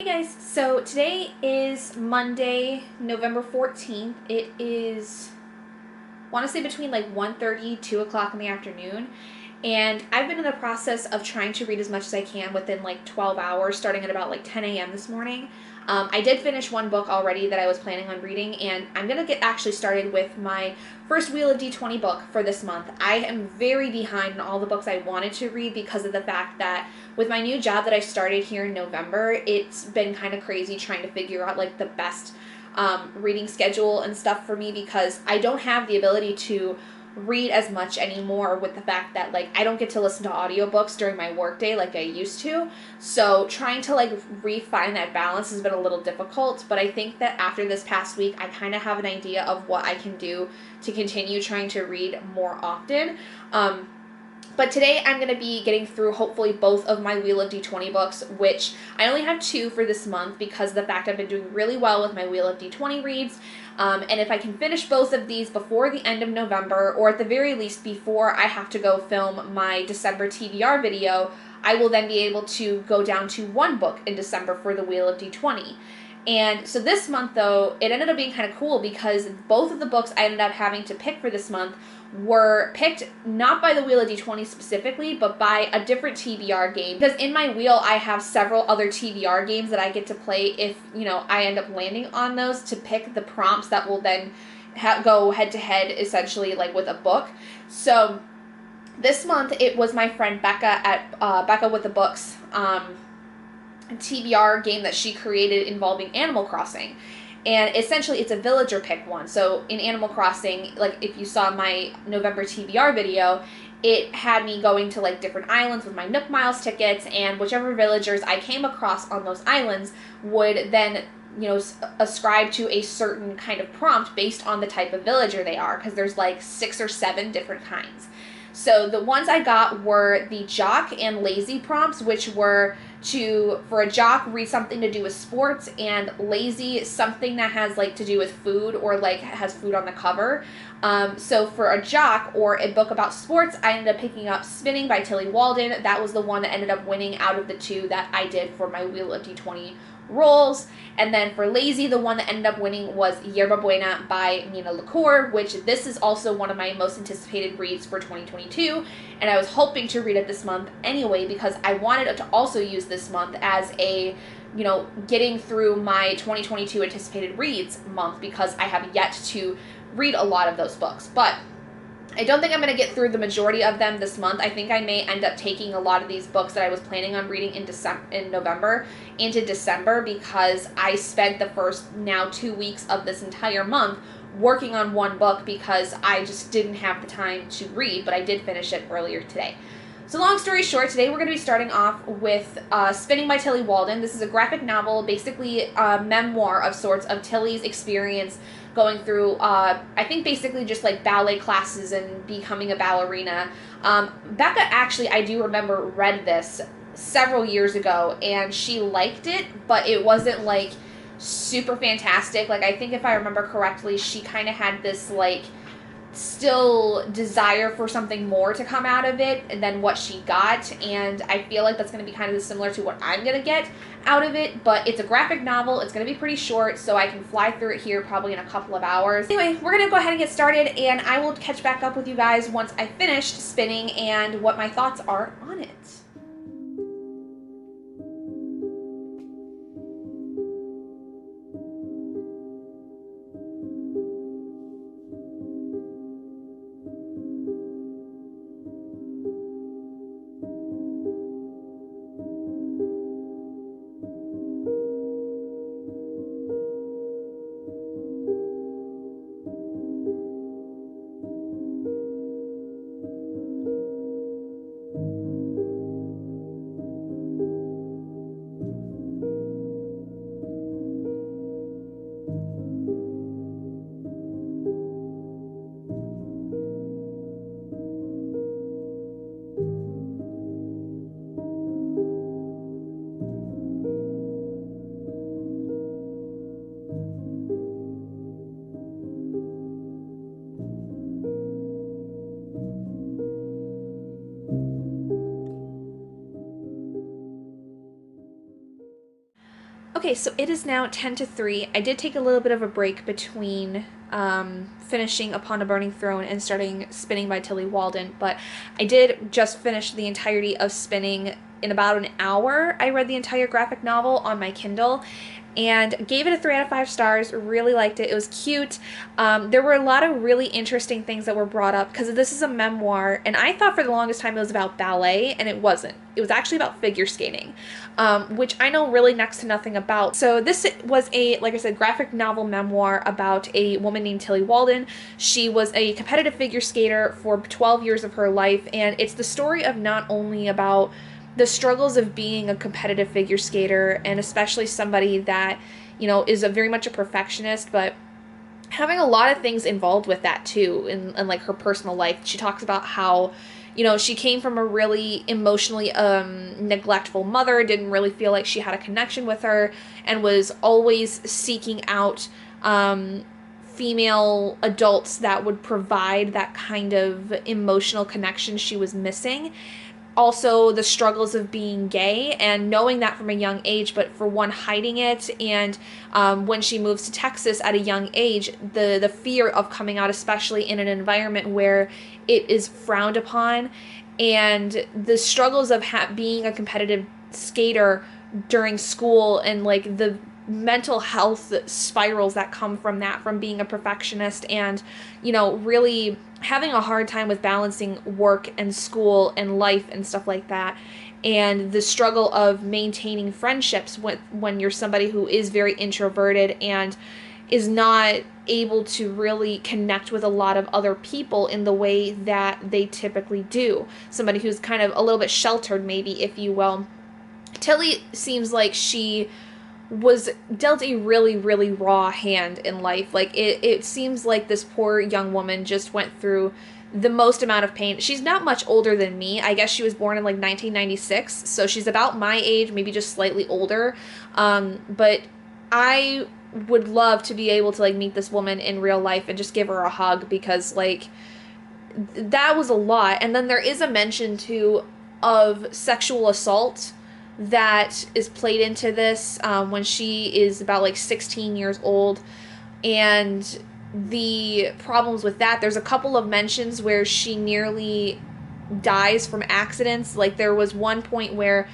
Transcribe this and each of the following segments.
guys, so today is Monday, November 14th. It is, I want to say between like 1:30, 2 o'clock in the afternoon. And I've been in the process of trying to read as much as I can within like 12 hours, starting at about like 10 a.m. this morning. I did finish one book already that I was planning on reading, and I'm going to get actually started with my first Wheel of D20 book for this month. I am very behind in all the books I wanted to read because of the fact that with my new job that I started here in November, it's been kind of crazy trying to figure out like the best reading schedule and stuff for me because I don't have the ability to read as much anymore with the fact that like I don't get to listen to audiobooks during my workday like I used to. So trying to like refine that balance has been a little difficult, but I think that after this past week I kind of have an idea of what I can do to continue trying to read more often. But today I'm going to be getting through hopefully both of my Wheel of D20 books, which I only have 2 for this month because of the fact I've been doing really well with my Wheel of D20 reads. And if I can finish both of these before the end of November, or at the very least before I have to go film my December TBR video, I will then be able to go down to 1 book in December for the Wheel of D20. And so this month, though, it ended up being kind of cool because both of the books I ended up having to pick for this month were picked not by the Wheel of D20 specifically, but by a different TBR game. Because in my wheel, I have several other TBR games that I get to play if, I end up landing on those to pick the prompts that will then go head-to-head, essentially, like with a book. So this month, it was my friend Becca at Becca with the Books TBR game that she created involving Animal Crossing. And essentially, it's a villager pick one. So in Animal Crossing, like if you saw my November TBR video, it had me going to like different islands with my Nook Miles tickets, and whichever villagers I came across on those islands would then ascribe to a certain kind of prompt based on the type of villager they are, because there's like 6 or 7 different kinds. So the ones I got were the Jock and Lazy prompts, which were for a Jock, read something to do with sports, and Lazy, something that has like to do with food or like has food on the cover. So for a Jock or a book about sports, I ended up picking up Spinning by Tillie Walden. That was the one that ended up winning out of the 2 that I did for my Wheel of D20 rolls. And then for Lazy, the one that ended up winning was Yerba Buena by Lacour, which this is also one of my most anticipated reads for 2022, and I was hoping to read it this month anyway because I wanted to also use this month as a getting through my 2022 anticipated reads month because I have yet to read a lot of those books. But I don't think I'm going to get through the majority of them this month. I think I may end up taking a lot of these books that I was planning on reading in November into December because I spent the first now 2 weeks of this entire month working on one book because I just didn't have the time to read, but I did finish it earlier today. So long story short, today we're going to be starting off with Spinning by Tillie Walden. This is a graphic novel, basically a memoir of sorts of Tillie's experience going through, I think basically just like ballet classes and becoming a ballerina. Becca actually, I do remember, read this several years ago and she liked it, but it wasn't like super fantastic. Like I think if I remember correctly, she kind of had this like still desire for something more to come out of it than what she got, and I feel like that's going to be kind of similar to what I'm going to get out of it. But it's a graphic novel, it's going to be pretty short, so I can fly through it here probably in a couple of hours. Anyway, we're going to go ahead and get started, and I will catch back up with you guys once I finished spinning and what my thoughts are on it. Okay, so it is now 10 to 3. I did take a little bit of a break between finishing Upon a Burning Throne and starting Spinning by Tillie Walden, but I did just finish the entirety of Spinning in about an hour. I read the entire graphic novel on my Kindle and gave it a 3 out of 5 stars. Really liked it. It was cute. There were a lot of really interesting things that were brought up because this is a memoir, and I thought for the longest time it was about ballet, and it wasn't. It was actually about figure skating, which I know really next to nothing about. So this was a, like I said, graphic novel memoir about a woman named Tillie Walden. She was a competitive figure skater for 12 years of her life, and it's the story of not only about the struggles of being a competitive figure skater, and especially somebody that, you know, is very much a perfectionist, but having a lot of things involved with that too in like her personal life. She talks about how, you know, she came from a really emotionally neglectful mother, didn't really feel like she had a connection with her, and was always seeking out female adults that would provide that kind of emotional connection she was missing. Also the struggles of being gay and knowing that from a young age, but for one, hiding it. And when she moves to Texas at a young age, the fear of coming out, especially in an environment where it is frowned upon, and the struggles of being a competitive skater during school, and like the mental health spirals that come from that, from being a perfectionist, and, you know, really having a hard time with balancing work and school and life and stuff like that, and the struggle of maintaining friendships when you're somebody who is very introverted and is not able to really connect with a lot of other people in the way that they typically do. Somebody who's kind of a little bit sheltered, maybe, if you will. Tillie seems like she was dealt a really, really raw hand in life. Like, it seems like this poor young woman just went through the most amount of pain. She's not much older than me. I guess she was born in like 1996, so she's about my age, maybe just slightly older. But I would love to be able to like meet this woman in real life and just give her a hug, because like that was a lot. And then there is a mention too of sexual assault that is played into this when she is about like 16 years old, and the problems with that. There's a couple of mentions where she nearly dies from accidents. Like, there was one point where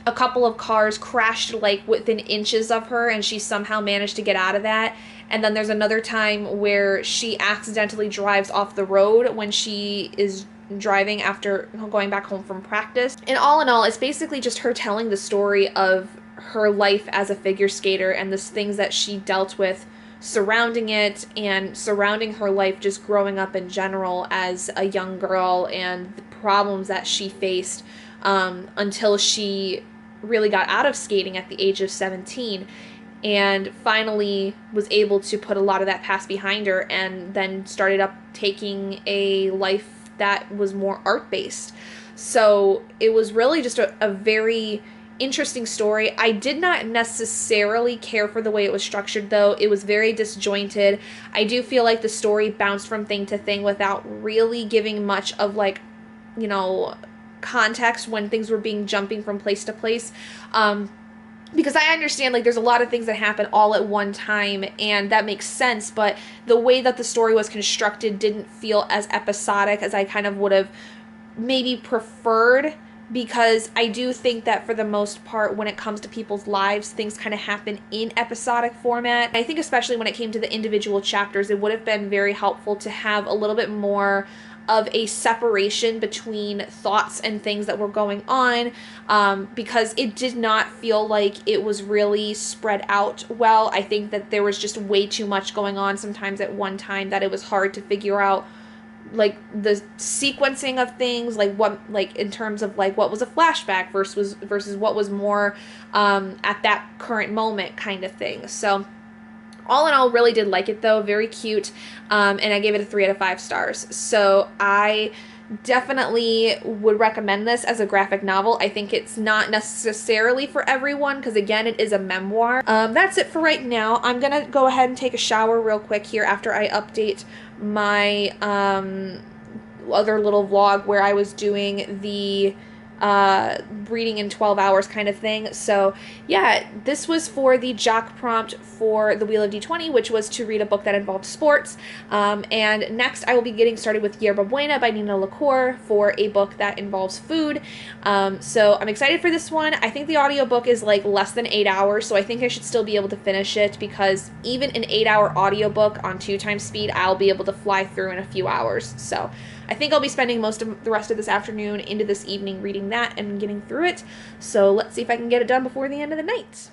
a couple of cars crashed like within inches of her, and she somehow managed to get out of that. And then there's another time where she accidentally drives off the road when she is driving after going back home from practice. And all in all, it's basically just her telling the story of her life as a figure skater and the things that she dealt with surrounding it, and surrounding her life just growing up in general as a young girl, and the problems that she faced until she really got out of skating at the age of 17, and finally was able to put a lot of that past behind her, and then started up taking a life that was more art-based. So it was really just a very interesting story. I did not necessarily care for the way it was structured, though. It was very disjointed. I do feel like the story bounced from thing to thing without really giving much of, like, you know, context when things were jumping from place to place. Because I understand, like, there's a lot of things that happen all at one time, and that makes sense, but the way that the story was constructed didn't feel as episodic as I kind of would have maybe preferred, because I do think that for the most part, when it comes to people's lives, things kind of happen in episodic format. I think especially when it came to the individual chapters, it would have been very helpful to have a little bit more of a separation between thoughts and things that were going on, because it did not feel like it was really spread out well. I think that there was just way too much going on sometimes at one time, that it was hard to figure out, like, the sequencing of things, like what, like, in terms of like what was a flashback versus what was more at that current moment kind of thing. So all in all, really did like it, though. Very cute. And I gave it a 3 out of 5 stars. So I definitely would recommend this as a graphic novel. I think it's not necessarily for everyone, because again, it is a memoir. That's it for right now. I'm gonna go ahead and take a shower real quick here after I update my other little vlog where I was doing the reading in 12 hours kind of thing. So yeah, this was for the Jock prompt for the Wheel of D20, which was to read a book that involved sports. And next I will be getting started with Yerba Buena by Nina Lacour for a book that involves food. So I'm excited for this one. I think the audiobook is like less than 8 hours, so I think I should still be able to finish it, because even an 8-hour audiobook on 2 times speed, I'll be able to fly through in a few hours. So I think I'll be spending most of the rest of this afternoon into this evening reading that and getting through it. So let's see if I can get it done before the end of the night.